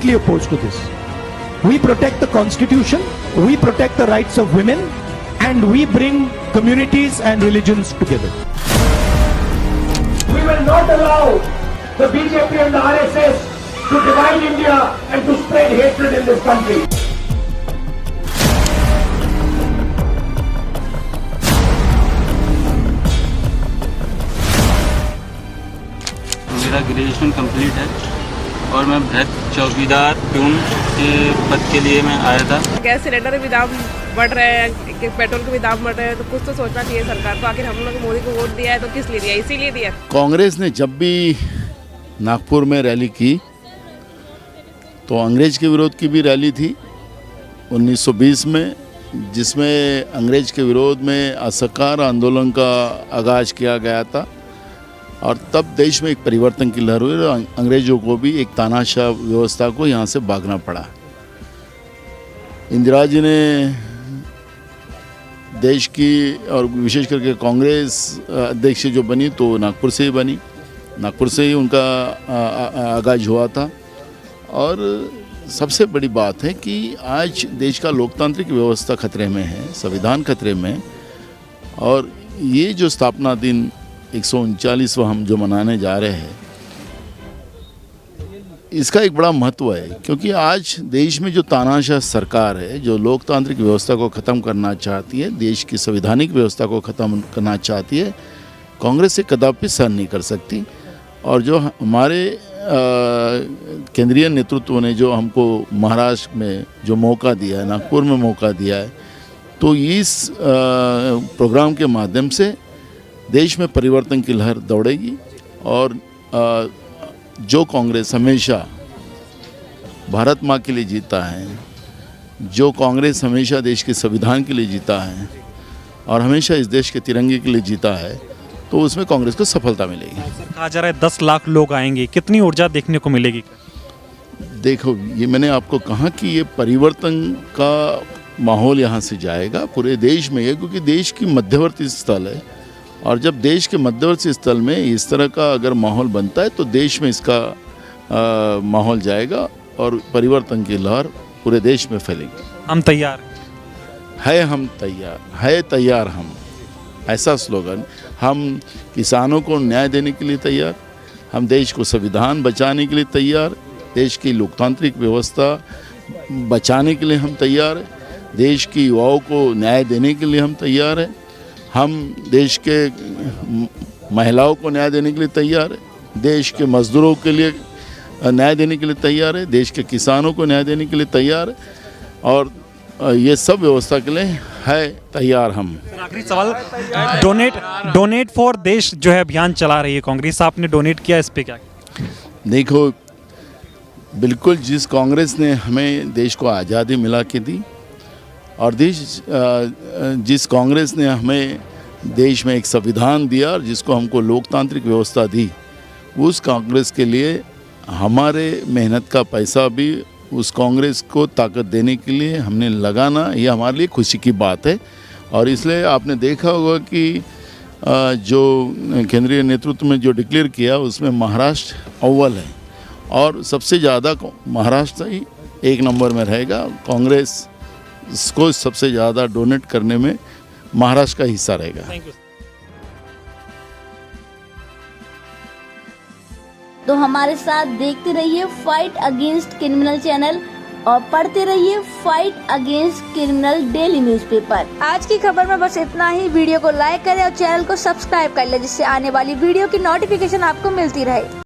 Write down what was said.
completely opposed to this. We protect the constitution, we protect the rights of women, and we bring communities and religions together. We will not allow the BJP and the RSS to divide India and to spread hatred in this country. मेरा graduation complete है और मैं भ्रत चौकीदार peon के पद के लिए मैं आया था। गैस सिलेंडर के भी दाम बढ़ रहे हैं, पेट्रोल के भी दाम बढ़ रहे हैं, तो कुछ तो सोचना चाहिए सरकार को। आखिर हम लोग मोदी को वोट दिया है तो किस लिए दिया? इसीलिए दिया। कांग्रेस ने जब भी नागपुर में रैली की तो अंग्रेज के विरोध की भी रैली थी 1920 में, जिसमें अंग्रेज के विरोध में असहकार आंदोलन का आगाज किया गया था और तब देश में एक परिवर्तन की लहर हुई और अंग्रेजों को भी एक तानाशाह व्यवस्था को यहाँ से भागना पड़ा। इंदिरा जी ने देश की और विशेष करके कांग्रेस अध्यक्ष जो बनी तो नागपुर से ही बनी, नागपुर से ही उनका आगाज हुआ था। और सबसे बड़ी बात है कि आज देश का लोकतांत्रिक व्यवस्था खतरे में है, संविधान खतरे में है और ये जो स्थापना दिन 139वां हम जो मनाने जा रहे हैं इसका एक बड़ा महत्व है, क्योंकि आज देश में जो तानाशाह सरकार है जो लोकतांत्रिक व्यवस्था को ख़त्म करना चाहती है, देश की संवैधानिक व्यवस्था को ख़त्म करना चाहती है, कांग्रेस से कदापि सहन नहीं कर सकती। और जो हमारे केंद्रीय नेतृत्व ने जो हमको महाराष्ट्र में जो मौका दिया है, नागपुर में मौका दिया है, तो इस प्रोग्राम के माध्यम से देश में परिवर्तन की लहर दौड़ेगी। और जो कांग्रेस हमेशा भारत माँ के लिए जीता है, जो कांग्रेस हमेशा देश के संविधान के लिए जीता है और हमेशा इस देश के तिरंगे के लिए जीता है, तो उसमें कांग्रेस को सफलता मिलेगी। कहा जा रहा है 10 लाख लोग आएंगे, कितनी ऊर्जा देखने को मिलेगी? देखो, ये मैंने आपको कहा कि ये परिवर्तन का माहौल यहाँ से जाएगा पूरे देश में, क्योंकि देश की मध्यवर्ती स्थल है और जब देश के मध्यवर्ती स्थल में इस तरह का अगर माहौल बनता है तो देश में इसका माहौल जाएगा और परिवर्तन की लहर पूरे देश में फैलेगी। हम तैयार है, हम तैयार है, तैयार हम, ऐसा स्लोगन। हम किसानों को न्याय देने के लिए तैयार, हम देश को संविधान बचाने के लिए तैयार, देश की लोकतांत्रिक व्यवस्था बचाने के लिए हम तैयार हैं, देश की युवाओं को न्याय देने के लिए हम तैयार हैं, हम देश के महिलाओं को न्याय देने के लिए तैयार है, देश के मजदूरों के लिए न्याय देने के लिए तैयार है, देश के किसानों को न्याय देने के लिए तैयार है और ये सब व्यवस्था के लिए है तैयार हम। आखिरी सवाल, डोनेट फॉर देश जो है अभियान चला रही है कांग्रेस, आपने डोनेट किया, इस पे क्या? देखो, बिल्कुल जिस कांग्रेस ने हमें देश को आज़ादी मिला के दी और जिस कांग्रेस ने हमें देश में एक संविधान दिया और जिसको हमको लोकतांत्रिक व्यवस्था दी, उस कांग्रेस के लिए हमारे मेहनत का पैसा भी उस कांग्रेस को ताकत देने के लिए हमने लगाना, ये हमारे लिए खुशी की बात है। और इसलिए आपने देखा होगा कि जो केंद्रीय नेतृत्व में जो डिक्लेयर किया उसमें महाराष्ट्र अव्वल है और सबसे ज़्यादा महाराष्ट्र ही 1 नंबर में रहेगा। कांग्रेस इसको सबसे ज़्यादा डोनेट करने में महाराष्ट्र का हिस्सा रहेगा। तो हमारे साथ देखते रहिए फाइट अगेंस्ट क्रिमिनल चैनल और पढ़ते रहिए fight against criminal daily newspaper. आज की खबर में बस इतना ही। वीडियो को लाइक करें और चैनल को सब्सक्राइब कर लें, जिससे आने वाली वीडियो की नोटिफिकेशन आपको मिलती रहे।